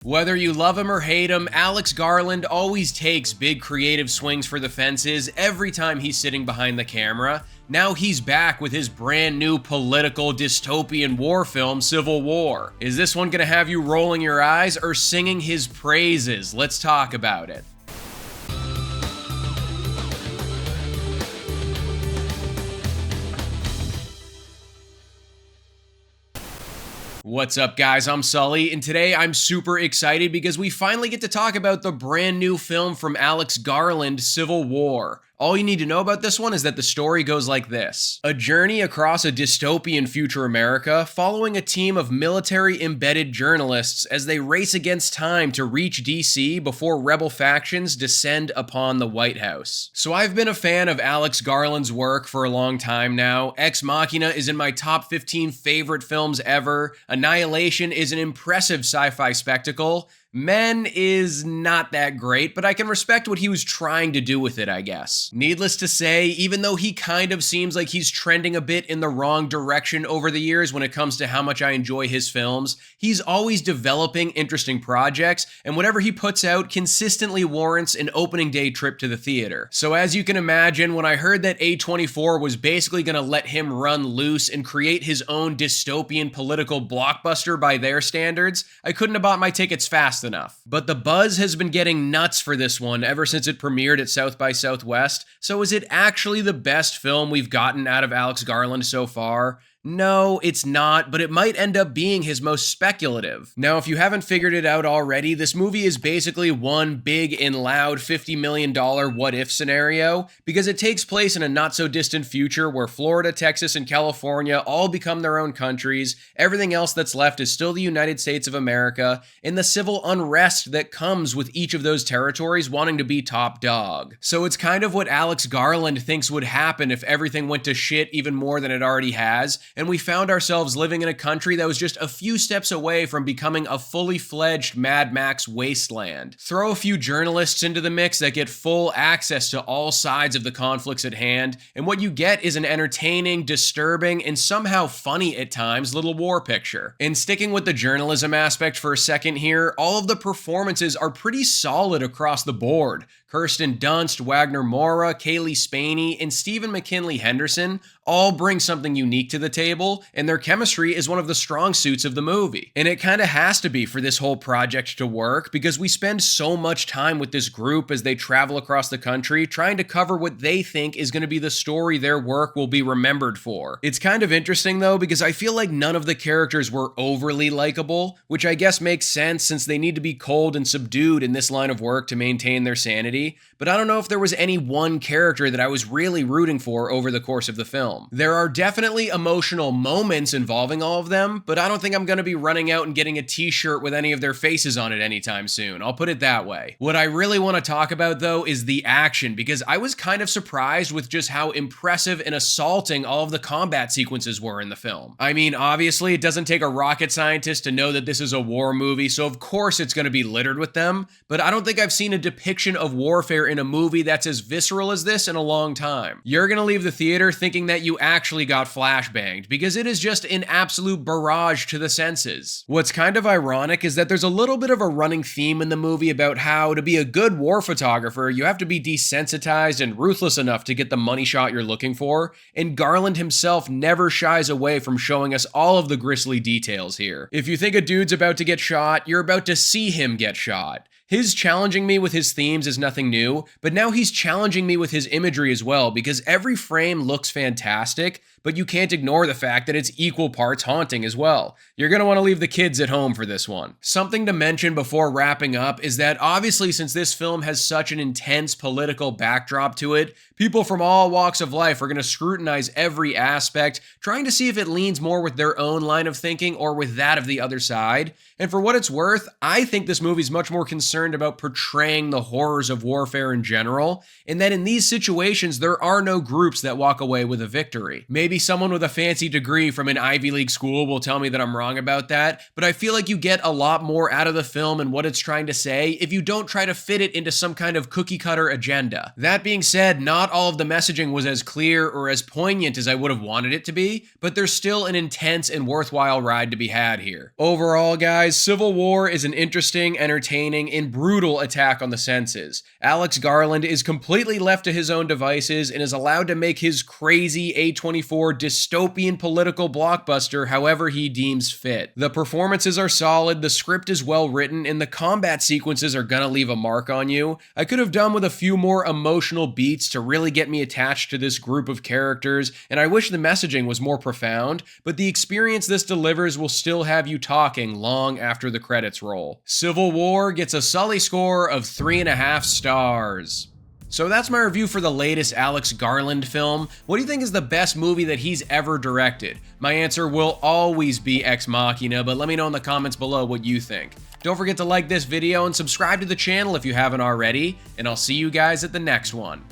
Whether you love him or hate him, Alex Garland always takes big creative swings for the fences every time he's sitting behind the camera. Now he's back with his brand new political dystopian war film, Civil War. Is this one gonna have you rolling your eyes or singing his praises? Let's talk about it. What's up, guys? I'm Sully, and today I'm super excited because we finally get to talk about the brand new film from Alex Garland, Civil War. All you need to know about this one is that the story goes like this. A journey across a dystopian future America, following a team of military-embedded journalists as they race against time to reach DC before rebel factions descend upon the White House. So I've been a fan of Alex Garland's work for a long time now. Ex Machina is in my top 15 favorite films ever. Annihilation is an impressive sci-fi spectacle. Men is not that great, but I can respect what he was trying to do with it, I guess. Needless to say, even though he kind of seems like he's trending a bit in the wrong direction over the years when it comes to how much I enjoy his films, he's always developing interesting projects, and whatever he puts out consistently warrants an opening day trip to the theater. So as you can imagine, when I heard that A24 was basically gonna let him run loose and create his own dystopian political blockbuster by their standards, I couldn't have bought my tickets fast enough. But the buzz has been getting nuts for this one ever since it premiered at South by Southwest, so is it actually the best film we've gotten out of Alex Garland so far? No, it's not, but it might end up being his most speculative. Now, if you haven't figured it out already, this movie is basically one big and loud $50 million what-if scenario, because it takes place in a not-so-distant future where Florida, Texas, and California all become their own countries, everything else that's left is still the United States of America, and the civil unrest that comes with each of those territories wanting to be top dog. So it's kind of what Alex Garland thinks would happen if everything went to shit even more than it already has, and we found ourselves living in a country that was just a few steps away from becoming a fully fledged Mad Max wasteland. Throw a few journalists into the mix that get full access to all sides of the conflicts at hand, and what you get is an entertaining, disturbing, and somehow funny at times little war picture. And sticking with the journalism aspect for a second here, all of the performances are pretty solid across the board. Kirsten Dunst, Wagner Moura, Kaylee Spaney, and Stephen McKinley Henderson all bring something unique to the table, and their chemistry is one of the strong suits of the movie. And it kind of has to be for this whole project to work, because we spend so much time with this group as they travel across the country trying to cover what they think is going to be the story their work will be remembered for. It's kind of interesting though, because I feel like none of the characters were overly likable, which I guess makes sense since they need to be cold and subdued in this line of work to maintain their sanity. But I don't know if there was any one character that I was really rooting for over the course of the film. There are definitely emotional moments involving all of them, but I don't think I'm going to be running out and getting a t-shirt with any of their faces on it anytime soon. I'll put it that way. What I really want to talk about though is the action, because I was kind of surprised with just how impressive and assaulting all of the combat sequences were in the film. I mean, obviously it doesn't take a rocket scientist to know that this is a war movie, so of course it's going to be littered with them, but I don't think I've seen a depiction of warfare in a movie that's as visceral as this in a long time. You're gonna leave the theater thinking that you actually got flashbanged, because it is just an absolute barrage to the senses. What's kind of ironic is that there's a little bit of a running theme in the movie about how to be a good war photographer, you have to be desensitized and ruthless enough to get the money shot you're looking for, and Garland himself never shies away from showing us all of the grisly details here. If you think a dude's about to get shot, you're about to see him get shot. His challenging me with his themes is nothing new, but now he's challenging me with his imagery as well, because every frame looks fantastic, but you can't ignore the fact that it's equal parts haunting as well. You're gonna wanna leave the kids at home for this one. Something to mention before wrapping up is that obviously since this film has such an intense political backdrop to it, people from all walks of life are gonna scrutinize every aspect, trying to see if it leans more with their own line of thinking or with that of the other side. And for what it's worth, I think this movie's much more concerned about portraying the horrors of warfare in general, and that in these situations there are no groups that walk away with a victory. Maybe maybe someone with a fancy degree from an Ivy League school will tell me that I'm wrong about that, but I feel like you get a lot more out of the film and what it's trying to say if you don't try to fit it into some kind of cookie-cutter agenda. That being said, not all of the messaging was as clear or as poignant as I would have wanted it to be, but there's still an intense and worthwhile ride to be had here. Overall, guys, Civil War is an interesting, entertaining, and brutal attack on the senses. Alex Garland is completely left to his own devices and is allowed to make his crazy A24 dystopian political blockbuster however he deems fit. The performances are solid, the script is well written, and the combat sequences are gonna leave a mark on you. I could have done with a few more emotional beats to really get me attached to this group of characters, and I wish the messaging was more profound, but the experience this delivers will still have you talking long after the credits roll. Civil War gets a Sully score of 3.5 stars. So that's my review for the latest Alex Garland film. What do you think is the best movie that he's ever directed? My answer will always be Ex Machina, but let me know in the comments below what you think. Don't forget to like this video and subscribe to the channel if you haven't already, and I'll see you guys at the next one.